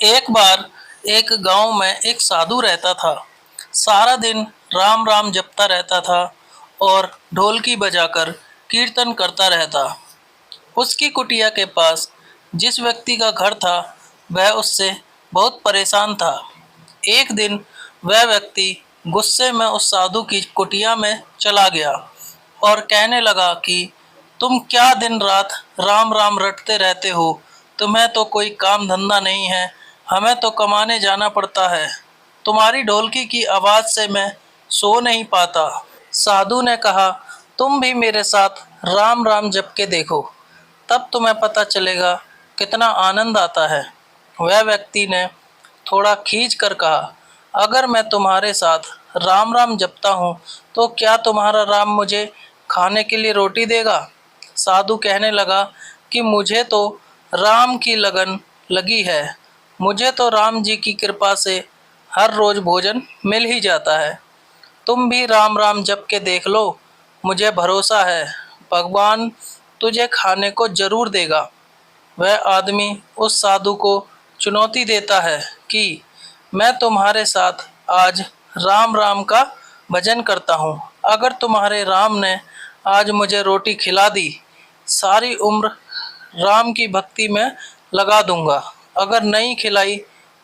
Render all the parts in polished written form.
एक बार एक गांव में एक साधु रहता था। सारा दिन राम राम जपता रहता था और ढोलकी बजाकर कीर्तन करता रहता। उसकी कुटिया के पास जिस व्यक्ति का घर था वह उससे बहुत परेशान था। एक दिन वह व्यक्ति गुस्से में उस साधु की कुटिया में चला गया और कहने लगा कि तुम क्या दिन रात राम राम रटते रहते हो। तुम्हें तो कोई काम धंधा नहीं है, हमें तो कमाने जाना पड़ता है। तुम्हारी ढोलकी की आवाज से मैं सो नहीं पाता। साधु ने कहा, तुम भी मेरे साथ राम राम जप के देखो, तब तुम्हें पता चलेगा कितना आनंद आता है। वह व्यक्ति ने थोड़ा खींच कर कहा, अगर मैं तुम्हारे साथ राम राम जपता हूँ तो क्या तुम्हारा राम मुझे खाने के लिए रोटी देगा। साधु कहने लगा कि मुझे तो राम की लगन लगी है, मुझे तो राम जी की कृपा से हर रोज भोजन मिल ही जाता है। तुम भी राम राम जप के देख लो, मुझे भरोसा है भगवान तुझे खाने को जरूर देगा। वह आदमी उस साधु को चुनौती देता है कि मैं तुम्हारे साथ आज राम राम का भजन करता हूँ। अगर तुम्हारे राम ने आज मुझे रोटी खिला दी, सारी उम्र राम की भक्ति में लगा दूंगा। अगर नहीं खिलाई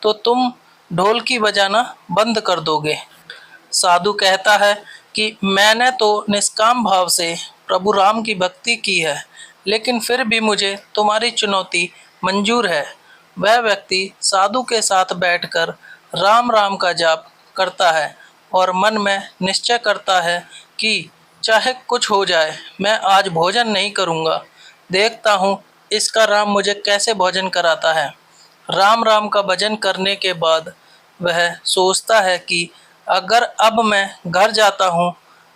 तो तुम ढोलकी बजाना बंद कर दोगे। साधु कहता है कि मैंने तो निष्काम भाव से प्रभु राम की भक्ति की है, लेकिन फिर भी मुझे तुम्हारी चुनौती मंजूर है। वह व्यक्ति साधु के साथ बैठकर राम राम का जाप करता है और मन में निश्चय करता है कि चाहे कुछ हो जाए मैं आज भोजन नहीं करूँगा। देखता हूँ इसका राम मुझे कैसे भोजन कराता है। राम राम का भजन करने के बाद वह सोचता है कि अगर अब मैं घर जाता हूँ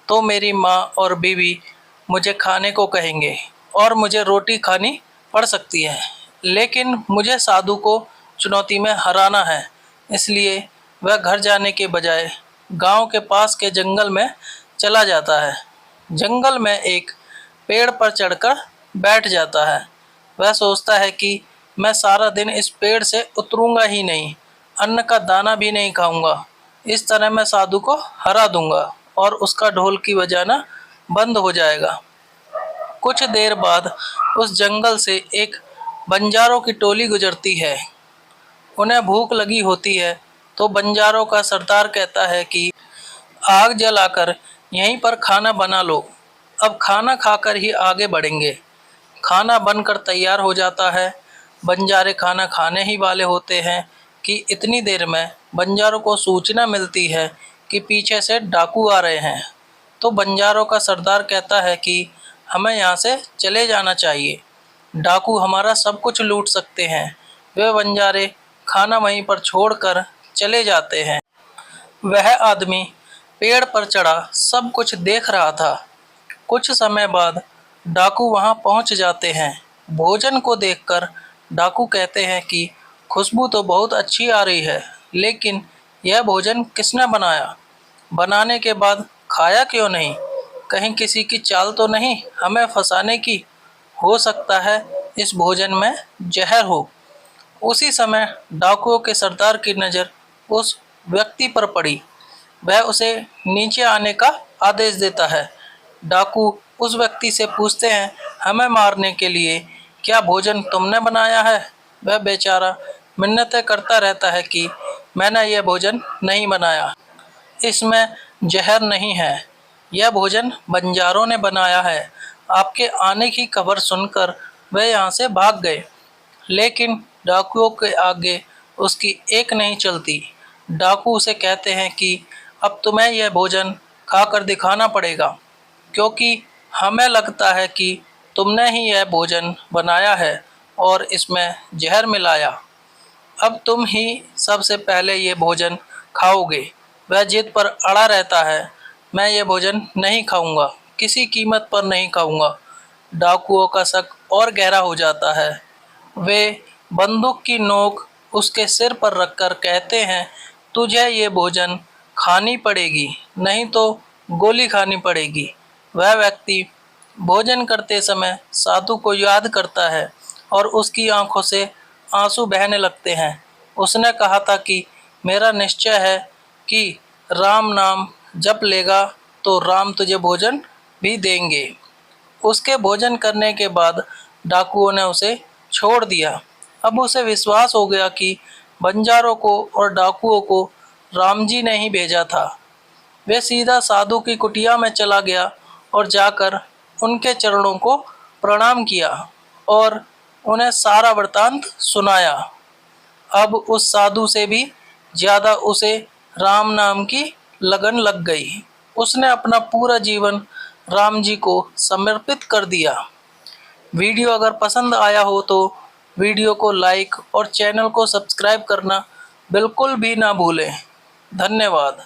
तो मेरी माँ और बीवी मुझे खाने को कहेंगे और मुझे रोटी खानी पड़ सकती है। लेकिन मुझे साधु को चुनौती में हराना है, इसलिए वह घर जाने के बजाय गांव के पास के जंगल में चला जाता है। जंगल में एक पेड़ पर चढ़कर बैठ जाता है। वह सोचता है कि मैं सारा दिन इस पेड़ से उतरूंगा ही नहीं, अन्न का दाना भी नहीं खाऊंगा। इस तरह मैं साधु को हरा दूंगा और उसका ढोलकी बजाना बंद हो जाएगा। कुछ देर बाद उस जंगल से एक बंजारों की टोली गुजरती है। उन्हें भूख लगी होती है तो बंजारों का सरदार कहता है कि आग जलाकर यहीं पर खाना बना लो, अब खाना खाकर ही आगे बढ़ेंगे। खाना बनकर तैयार हो जाता है। बंजारे खाना खाने ही वाले होते हैं कि इतनी देर में बंजारों को सूचना मिलती है कि पीछे से डाकू आ रहे हैं। तो बंजारों का सरदार कहता है कि हमें यहाँ से चले जाना चाहिए, डाकू हमारा सब कुछ लूट सकते हैं। वे बंजारे खाना वहीं पर छोड़कर चले जाते हैं। वह आदमी पेड़ पर चढ़ा सब कुछ देख रहा था। कुछ समय बाद डाकू वहां पहुंच जाते हैं। भोजन को देखकर डाकू कहते हैं कि खुशबू तो बहुत अच्छी आ रही है, लेकिन यह भोजन किसने बनाया? बनाने के बाद खाया क्यों नहीं? कहीं किसी की चाल तो नहीं हमें फंसाने की? हो सकता है इस भोजन में जहर हो। उसी समय डाकुओं के सरदार की नज़र उस व्यक्ति पर पड़ी। वह उसे नीचे आने का आदेश देता है। डाकू उस व्यक्ति से पूछते हैं, हमें मारने के लिए क्या भोजन तुमने बनाया है? वह बेचारा मिन्नतें करता रहता है कि मैंने यह भोजन नहीं बनाया, इसमें जहर नहीं है, यह भोजन बंजारों ने बनाया है। आपके आने की खबर सुनकर वे यहाँ से भाग गए, लेकिन डाकुओं के आगे उसकी एक नहीं चलती। डाकू उसे कहते हैं कि अब तुम्हें यह भोजन खाकर दिखाना पड़ेगा, क्योंकि हमें लगता है कि तुमने ही यह भोजन बनाया है और इसमें जहर मिलाया। अब तुम ही सबसे पहले ये भोजन खाओगे। वह जिद पर अड़ा रहता है, मैं ये भोजन नहीं खाऊंगा, किसी कीमत पर नहीं खाऊंगा। डाकुओं का शक और गहरा हो जाता है। वे बंदूक की नोक उसके सिर पर रखकर कहते हैं, तुझे ये भोजन खानी पड़ेगी, नहीं तो गोली खानी पड़ेगी। वह व्यक्ति भोजन करते समय साधु को याद करता है और उसकी आंखों से आंसू बहने लगते हैं। उसने कहा था कि मेरा निश्चय है कि राम नाम जप लेगा तो राम तुझे भोजन भी देंगे। उसके भोजन करने के बाद डाकुओं ने उसे छोड़ दिया। अब उसे विश्वास हो गया कि बंजारों को और डाकुओं को राम जी ने ही भेजा था। वे सीधा साधु की कुटिया में चला गया और जाकर उनके चरणों को प्रणाम किया और उन्हें सारा वृतांत सुनाया। अब उस साधु से भी ज्यादा उसे राम नाम की लगन लग गई। उसने अपना पूरा जीवन राम जी को समर्पित कर दिया। वीडियो अगर पसंद आया हो तो वीडियो को लाइक और चैनल को सब्सक्राइब करना बिल्कुल भी ना भूलें। धन्यवाद।